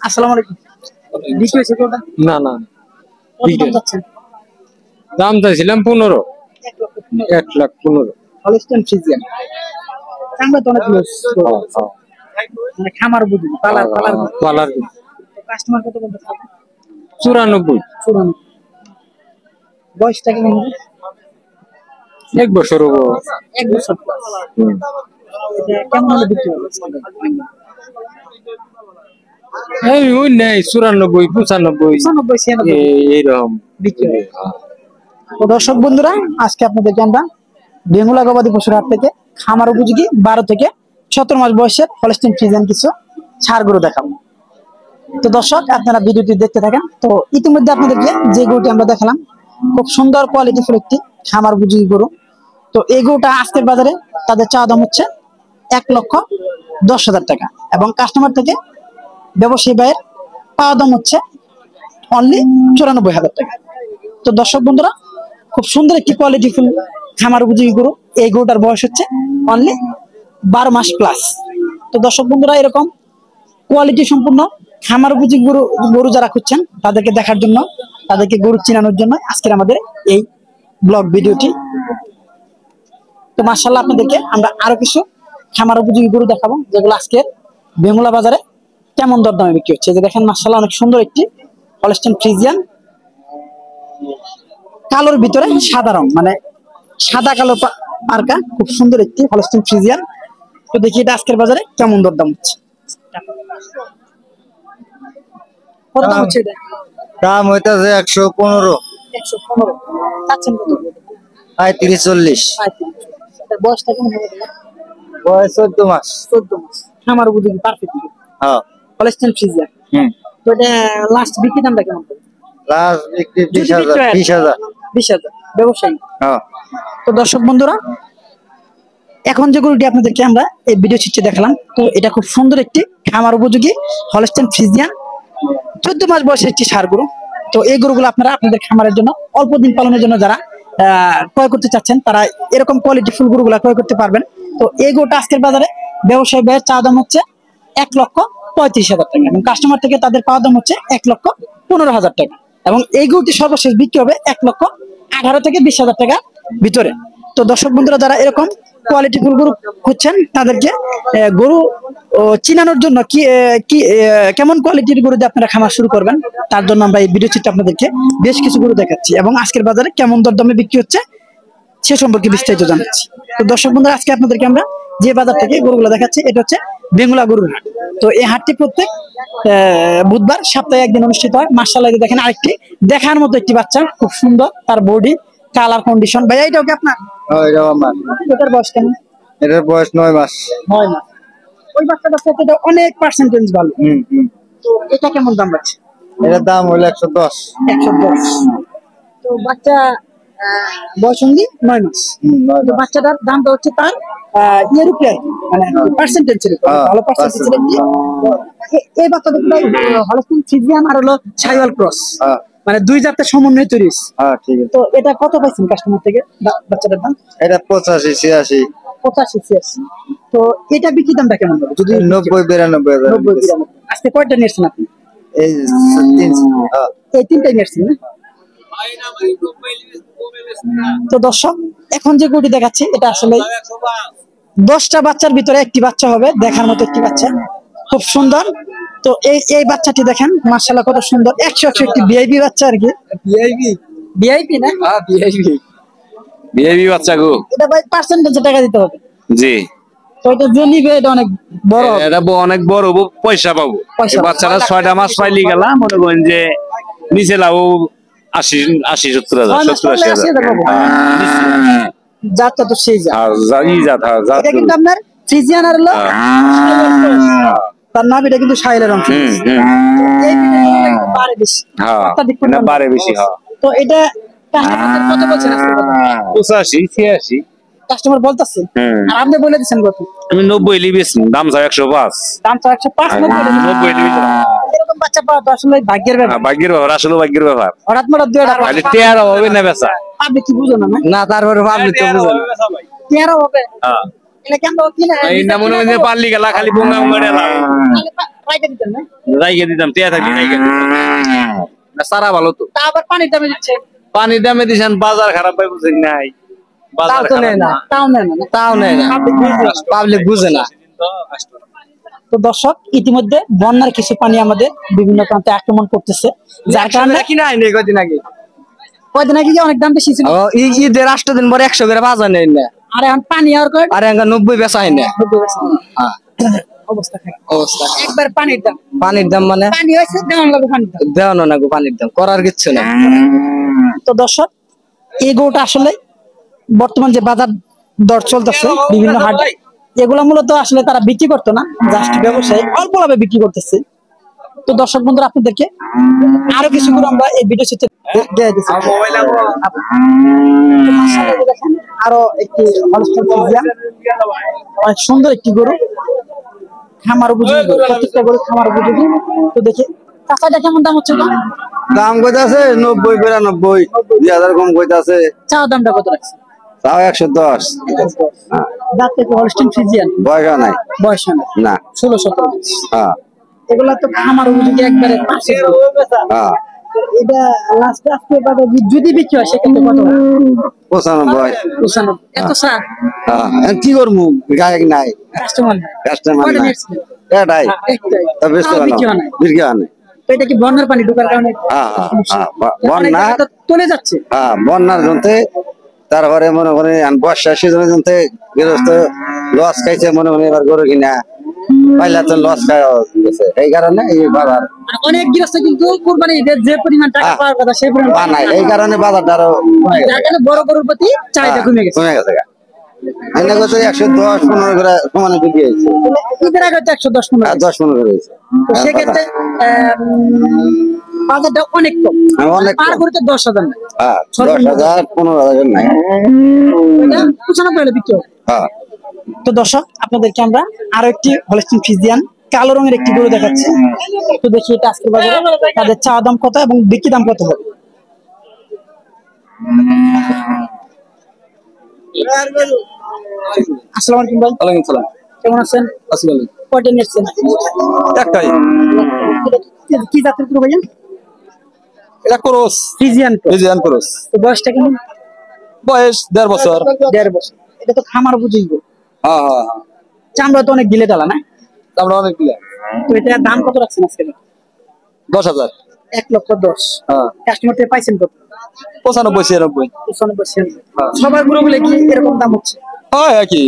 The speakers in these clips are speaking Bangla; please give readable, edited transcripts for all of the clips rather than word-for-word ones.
আসসালামু আলাইকুম। বিক্রি হয়েছে কোনটা? না না কত দাম যাচ্ছে? দাম চাইছিলাম 15। 1,15,000। হলস্টাইন ফ্রিজিয়ান চামড়া তো অনেক লুজ, মানে খামার বুঝি পালার পালার কাস্টমার কত বলতে 94। 94। বয়সটা কেমন হবে? 1 বছর হবো। 1 বছর। এটা কেমন হলে বিক্রি হবে? এই ওই নেই 94, 95, 95 এইরকম বিক্রি হবে। তো দর্শক বন্ধুরা, আজকে আপনাদেরকে আমরা বেঙ্গুলা গবাদি পশুর হাট থেকে খামার উপযোগী 12 থেকে 17 মাস বয়সের হলস্টাইন ফ্রিজিয়ান কিছু ষাঁড় গরু দেখাবো। তো দর্শক, আপনারা ভিডিওটি দেখতে থাকেন। তো ইতিমধ্যে আপনাদেরকে যে গরুটি আমরা দেখালাম, খুব সুন্দর কোয়ালিটিফুল একটি খামার উপযোগী গরু। তো এই গরুটা আজকের বাজারে তাদের চাওয়া দাম হচ্ছে 1,10,000 টাকা, এবং কাস্টমার থেকে ব্যবসায়ী ব্যয়ের পাওয়া দাম হচ্ছে অনলি 94,000 টাকা। তো দর্শক বন্ধুরা, খুব সুন্দর একটি কোয়ালিটিফুল খামার উপযোগী গরু। এই গরুটার বয়স হচ্ছে অনলি 12 মাস প্লাস। তো দর্শক বন্ধুরা, এরকম কোয়ালিটি সম্পূর্ণ খামার উপযোগী গরু যারা খুঁজছেন, তাদেরকে দেখার জন্য, তাদেরকে গরু চিনানোর জন্য আজকের আমাদের এই ব্লগ ভিডিওটি। তো মাশাআল্লাহ, আপনাদেরকে আমরা আরো কিছু খামার উপযোগী গরু দেখাবো, যেগুলো আজকের বেঙ্গুলা বাজারে কেমন দরদামে বিক্রি হচ্ছে। যে দেখেন, মাশাআল্লাহ, অনেক সুন্দর একটি হলস্টাইন ফ্রিজিয়ান, কালোর ভিতরে সাদা রং, মানে সাদা কালো মার্কা, খুব সুন্দর একটি হলস্টাইন ফ্রিজিয়ান। তো দেখি এটা আজকের বাজারে কেমন দরদাম হচ্ছে। কত দাম হচ্ছে এটা? দাম হইতাছে 115। 115 চাচ্ছেন কত? 35-40। এটার বয়সটা কেমন হবে? বয়স 14 মাস। 14 মাস। খামার উপযোগী পারফেক্ট। হ্যাঁ। Holstein Friesian. তো এটা লাস্ট বিক্রি দামটা কেমন হবে? লাস্ট বিক্রি 20,000। 20,000 ব্যবসায়ী। হ্যাঁ। তো দর্শক বন্ধুরা, এখন যে গরুটি আপনাদেরকে আমরা এই ভিডিও চিত্রে দেখালাম, তো এটা খুব সুন্দর একটি খামার উপযোগী হলস্টাইন ফ্রিজিয়ান 14 মাস বয়সের একটি ষাঁড় গরু। তো এই গরুগুলো আপনারা আপনাদের খামারের জন্য, অল্প দিন পালনের জন্য যারা ক্রয় করতে চাচ্ছেন, তারা এরকম কোয়ালিটি ফুল গরুগুলা ক্রয় করতে পারবেন। তো এই গরুটা আজকের বাজারে ব্যবসায়ী ব্যয়ের চা দাম হচ্ছে 1,35,000 টাকা, এবং কাস্টমার থেকে তাদের পাওয়া দাম হচ্ছে 1,15,000 টাকা, এবং এই গরুটি সর্বশেষ বিক্রি হবে 1,18,000 থেকে 20,000 টাকা ভিতরে। তো দর্শক বন্ধুরা, যারা এরকম কোয়ালিটি ফুল গরু খুঁজছেন, তাদেরকে গরু চিনানোর জন্য কেমন কোয়ালিটির গরু দিয়ে আপনারা খামার শুরু করবেন, তার জন্য আমরা এই ভিডিও চিত্রে আপনাদেরকে বেশ কিছু গরু দেখাচ্ছি, এবং আজকের বাজারে কেমন দরদামে বিক্রি হচ্ছে সে সম্পর্কে বিস্তারিত জানাচ্ছি। তো দর্শক বন্ধুরা, আজকে আপনাদেরকে আমরা যে বাজার থেকে গরুগুলো দেখাচ্ছি, এটা হচ্ছে বেঙ্গুলা গরুর হাট। তো এই হাটটি প্রত্যেক বুধবার সপ্তাহে একদিন অনুষ্ঠিত হয়। মাশাআল্লাহ, দেখেন আরেকটি দেখার মতো একটি বাচ্চা, খুব সুন্দর তার বডি, কালার, কন্ডিশন। ভাইয়া, এটাও কি আপনার? এটাও আমার। এটার বয়স কেমন? এটার বয়স 9 মাস। 9 মাস। ওই বাচ্চাটার সাথে এটা অনেক পার্সেন্টেজ ভালো। তো এটা কেমন দাম রাখছে? এটার দাম হলো 110। 110। তো বাচ্চা বয়স only 9 মাস। তো বাচ্চাটার দামটা হচ্ছে তার ইয়ের উপরে, মানে পার্সেন্টেজের উপরে, ভালো পার্সেন্টেজের একটি। এই বাচ্চাটা হলস্টাইন ফ্রিজিয়ান আর হলো শাহিওয়াল ক্রস, মানে দুই জাতের সমন্বয়ে তৈরি হয়েছে। হ্যাঁ, ঠিক আছে। তো এটা কত পাইছেন কাস্টমার থেকে বাচ্চাটার দাম? এটা 85-86। 85-86। তো এটা বিক্রি দামটা কেমন হবে? যদি 90-92,000। আজকে কয়টা নিয়েছেন আপনি? এই 3। এই 3টাই নিয়েছেন না? তো দর্শক, এখন যে গরুটি দেখাচ্ছি, এটা আসলে 10টা বাচ্চার ভিতরে একটি বাচ্চা হবে, দেখার মতো একটি বাচ্চা, খুব সুন্দর। তো এই বাচ্চাটি দেখেন, মাশাআল্লাহ, কত সুন্দর। 100 একটি ভিআইপি বাচ্চা আর কি। ভিআইপি না? হ্যাঁ, ভিআইপি বাচ্চা গো। এটা ভাই পার্সেন্টেজে টাকা দিতে হবে। জি। তো এটা যে নিবে এটা অনেক বড়, এটা অনেক বড় পয়সা পাবো। বাচ্চারা 6টা মাস পাইলি গেলাম, মনে করেন যে নিচে লাভ 80-70,000। জাতটা তো সেই জাত। এটা কিন্তু আপনার ফ্রিজিয়ান আর হলো তার নাম, এটা কিন্তু শাহিওয়ালের অংশ। এই ভিডিওটা বাড়ে বেশি। হ্যাঁ, বাড়ে বেশি। তো এটা কাস্টমার কত বলছেন আজকে? 85-86 কাস্টমার বলতাছে, আর আপনি বলে দিবেন কত? আমি 90 লিবেছি, দাম চাই 105। দাম চাই 105। 90 লিবেছি। এরকম বাচ্চা পাওয়া তো আসলে ভাগ্যের ব্যাপার। ভাগ্যের ব্যাপার, আসলে ভাগ্যের ব্যাপার। হঠাৎ মঠাৎ দুইটা খালি টেয়ার হবে না বেচা। আপনি কি বুঝেন না? না, তারপরে আপনি তো বুঝেন টেয়ার হবে। এটা কেন কিনা এই না মনে হয় যে পারলি গেলা খালি বোঙ্গা বোঙ্গা ডেলা রাইখে দিতেন না রাইগে দিতাম টিয়া থাকি রাইগে না সারা ভালো তো তা আবার পানির দামে দিচ্ছে পানির দামে দিছেন বাজার খারাপ পাই বুঝেন নাই তাও তো নেয় না, তাও নেয় না তাও নেয় না, পাবলিক বুঝে না। তো দর্শক ইতিমধ্যে বন্যার কিছু পানি আমাদের বিভিন্ন প্রান্তে আক্রমণ করতেছে যার কারণে কিনা হয়নি কয়দিন আগে, কয়দিন আগে কি অনেক দাম বেশি ছিল ঈদের 8 দিন পরে 100 করে বাজার নেই না, আর এখন পানি আর কয় আর 90 বেচা হয় না। অবস্থা খারাপ অবস্থা একবার পানির দাম পানির দাম মানে পানি হয়েছে দেওয়ান লাগবে পানির দাম দেওয়ানো না গো, পানির দাম করার কিচ্ছু না। তো দর্শক এই গরুটা আসলে বর্তমান যে বাজার দর চলতেছে বিভিন্ন হাট এগুলো মূলত আসলে তারা বিক্রি করতো না, জাস্ট ব্যবসায়ী অল্প লাভে বিক্রি করতেছে। তো দর্শক বন্ধুরা আপনাদেরকে আরো কিছু গরু আমরা এই ভিডিও চিত্রে দিয়ে দিচ্ছি। তো মাশাআল্লাহ এই যে দেখেন আরো একটি হলস্টাইন ফ্রিজিয়ান, অনেক সুন্দর একটি গরু, খামার উপযোগী গরু, প্রত্যেকটা গরু খামার উপযোগী। তো দেখি কাঁচাটা কেমন দাম হচ্ছে না? দাম কইতাছে 90 92 2000 কম কইতাছে। চাওয়া দামটা কত রাখছে? তাও 110। দাঁত থেকে হলস্টাইন ফ্রিজিয়ান বয়স নাই বয়স না না। 16-17। হ্যাঁ এগুলা তো খামার উপযোগী একবারে পাশে। হ্যাঁ এটা লাস্টে আজকে বাদে যদি বিক্রি হয় সেক্ষেত্রে কত? 95। 95। এত স্যার হ্যাঁ কি করবো, গায়ক নাই, কাস্টমার কাস্টমার কয়টা নাই, নিয়েছিলেন? এটাই একটাই। তা বেশি তাও ভালো বিক্রি হয় নাই। বিক্রি হয় না। তো এটা কি বন্যার পানি ঢোকার কারণে হ্যাঁ হ্যাঁ হ্যাঁ অনেক বন্যা, জায়গা তো চলে যাচ্ছে? হ্যাঁ বন্যার জন্যে, তারপরে মনে করেন বর্ষা সিজনের জন্য গৃহস্থ লস খাইছে, মনে করেন এবার গরু কিনা পাইলে তো লস খাওয়া গেছে, এই কারণে এই বাজার মানে অনেক গৃহস্থ কিন্তু কুরবানি ঈদের যে পরিমাণ টাকা হ্যাঁ। পাওয়ার কথা সেই পরিমাণ টাকা বানায়, এই কারণে বাজারটা আরো কমে গেছে। যার কারণে বড় গরুর প্রতি চাহিদা কমে গেছে। কমে গেছে। এনে করতে 110 15 করে সমানে বিক্রি হয়েছে, ঈদের আগে তো 110-15 আর 10 15 করে হয়েছে। তো সেক্ষেত্রে বাজারটা অনেক কম, অনেক পার কম। গরুতে 10,000 না, হ্যাঁ 10,000 15,000 নাই। এটা 95 হলে বিক্রি হবে। হ্যাঁ তো দর্শক আপনাদেরকে আমরা আরো একটি হলস্টাইন ফ্রিজিয়ান কালো রঙের একটি গরু দেখাচ্ছি। তো দেখি এটা আজকের বাজারে তাদের চাওয়া দাম কত এবং বিক্রি দাম কত হবে। আসসালামু আলাইকুম ভাই। ওয়ালাইকুম সালাম। কেমন আছেন? আসসালামু কয়টা নিয়েছেন? একটাই, কি জাতের গরু ভাইয়া? এটা ক্রস, ফ্রিজিয়ান তো। রিজিয়ান ক্রস, তো বয়সটা কেমন? বয়স 1.5 বছর। 1.5 বছর। এটা তো খামার উপযোগী গরু, হ্যাঁ হ্যাঁ হ্যাঁ, চামড়া তো অনেক গিলে টালা না? আমরা অনেক দিলে তো এটা দাম কত রাখছেন আজকে? 10,000। 1,10,000। হ্যাঁ কাস্টমার থেকে পাইছেন কত? 95 96। 95। সবার গরু বলে কি এরকম দাম হচ্ছে? হ্যাঁ একই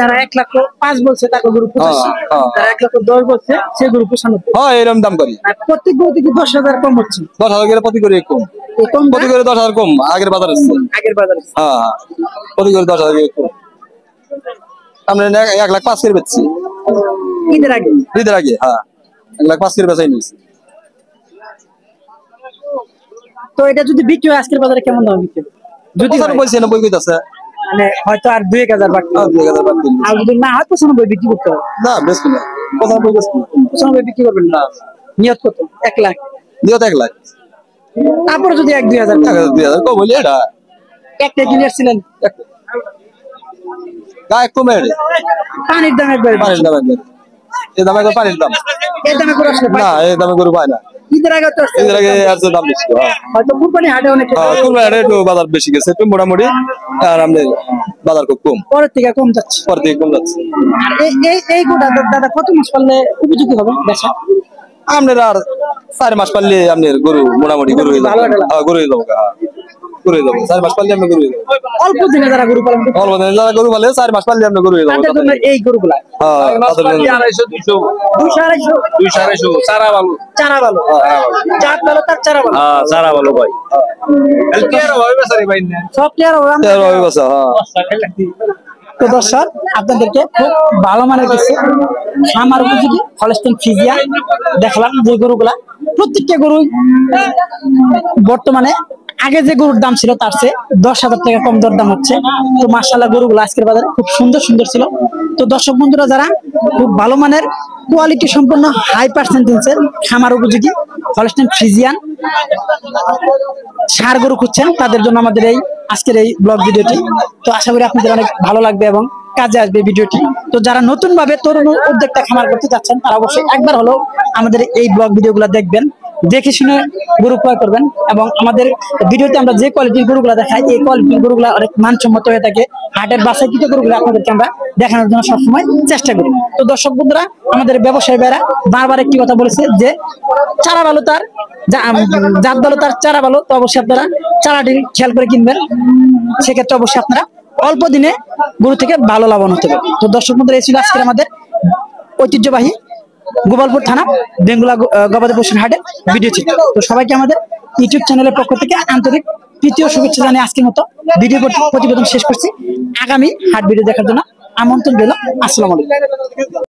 যারা 1,05,000 বলছে তাকে গরু 85, হ্যাঁ, হ্যাঁ। যারা 1,10,000 বলছে সে গরু 95। হ্যাঁ এরকম দাম করি। আর প্রত্যেক গরুতে কি 10,000 কম হচ্ছে? 10,000 করে প্রতি করে কম, এই কম প্রতি করে 10,000 কম আগের বাজার আছে। আগের বাজারে। হ্যাঁ হ্যাঁ, প্রতি করে 10,000 করে কম। আমরা 1,05,000 করে বেচছি ঈদের আগে। ঈদের আগে। হ্যাঁ 1,05,000 করে বেচাই নিয়েছি। তো এটা যদি বিক্রি হয় আজকের বাজারে কেমন দাম বিক্রি হবে? যদি হয়, 95 কইতাছে। মানে হয়তো আর 2,000 বাড়তি হবে। 2,000 বাদ দিন। আর যদি না হয় 95 বিক্রি করতে হবে। না বেচবো না, 95 বেচবো না। 95 বিক্রি করবেন না? নিয়ত কত? 1 লাখ। দিও তো 1 লাখ। তারপরে যদি 1-2,000 2,000 কম হইলে এটা একটা কিনে ছিলেন গায়ে কমে রে। পানির দাম একবারে পানির দাম একবার, এই দামে করে পানির দাম এই দামে করে আসলে না, এই দামে গরু পায় না। ঈদের আগে তো আসছে। এদের আগে আর যে দাম বেশি। হ্যাঁ হয়তো কুরবানি হাটে অনেক কুরবানি হাটে একটু বাজার বেশি গেছে, একটু মোটামুটি, আর আমাদের বাজার খুব কম, পরের থেকে কম যাচ্ছে। পর থেকে কম যাচ্ছে। আর এই গোটা দাদা কত মাস পারলে উপযোগী হবে বেচা? আপনার আর 4 মাস পারলে আপনার গরু মোটামুটি গরু হয়ে যাবে। হ্যাঁ গরু হয়ে যাবো। হ্যাঁ গরু হয়ে যাবো, 4 মাস পারলে আপনি গরু হয়ে যাবো। অল্প দিনে যারা গরু পালন করে অল্প দিনে যারা গরু পালে 4 মাস পারলে আপনি গরু হয়ে যাবো। তাদের জন্য এই গরুগুলা হ্যাঁ তাদের জন্য 200-250 চারা ভালো চারা ভালো, জাত ভালো তার চারা ভালো, হ্যাঁ চারা ভালো ভাই সব ক্লিয়ার হবে। 13 বছর। হ্যাঁ তো দর্শক আপনাদেরকে খুব ভালো মানের কিছু খামার উপযোগী হলস্টাইন ফ্রিজিয়ান দেখলাম, যে গরুগুলা প্রত্যেকটা গরু বর্তমানে আগে যে গরুর দাম ছিল তার চেয়ে 10,000 টাকা কম দরদাম হচ্ছে। তো মাশাআল্লাহ গরুগুলো আজকের বাজারে খুব সুন্দর সুন্দর ছিল। তো দর্শক বন্ধুরা যারা খুব ভালো মানের কোয়ালিটি সম্পন্ন হাই পার্সেন্টেজের খামার উপযোগী হলস্টাইন ফ্রিজিয়ান ষাঁড় গরু খুঁজছেন তাদের জন্য আমাদের এই আজকের এই ব্লগ ভিডিওটি। তো আশা করি আপনাদের অনেক ভালো লাগবে এবং কাজে আসবে ভিডিওটি। তো যারা নতুন ভাবে তরুণ উদ্যোক্তা খামার করতে যাচ্ছেন তারা অবশ্যই একবার হলো আমাদের এই ব্লগ ভিডিওগুলো দেখবেন, দেখে শুনে গরু ক্রয় করবেন। এবং আমাদের ভিডিওতে আমরা যে কোয়ালিটির গরুগুলো দেখাই এই কোয়ালিটির গরুগুলো অনেক মানসম্মত হয়ে থাকে। হাটের বাছাইকৃত গরুগুলো আপনাদেরকে আমরা দেখানোর জন্য সবসময় চেষ্টা করি। তো দর্শক বন্ধুরা, আমাদের ব্যবসায়ী ভাইরা বারবার একটি কথা বলেছে যে চারা ভালো তার জাত ভালো তার চারা ভালো। তো অবশ্যই আপনারা চারাটি খেয়াল করে কিনবেন, সেক্ষেত্রে অবশ্যই আপনারা অল্প দিনে গরু থেকে ভালো লাভবান হতে পারবে। তো দর্শক বন্ধুরা, এই ছিল আজকের আমাদের ঐতিহ্যবাহী গোপালপুর থানা বেঙ্গুলা গবাদি পশুর হাটের ভিডিও ছিল। তো সবাইকে আমাদের ইউটিউব চ্যানেলের পক্ষ থেকে আন্তরিক তৃতীয় শুভেচ্ছা জানিয়ে আজকের মতো ভিডিও প্রতিবেদন শেষ করছি। আগামী হাট ভিডিও দেখার জন্য আমন্ত্রণ রইল। আসসালামু আলাইকুম।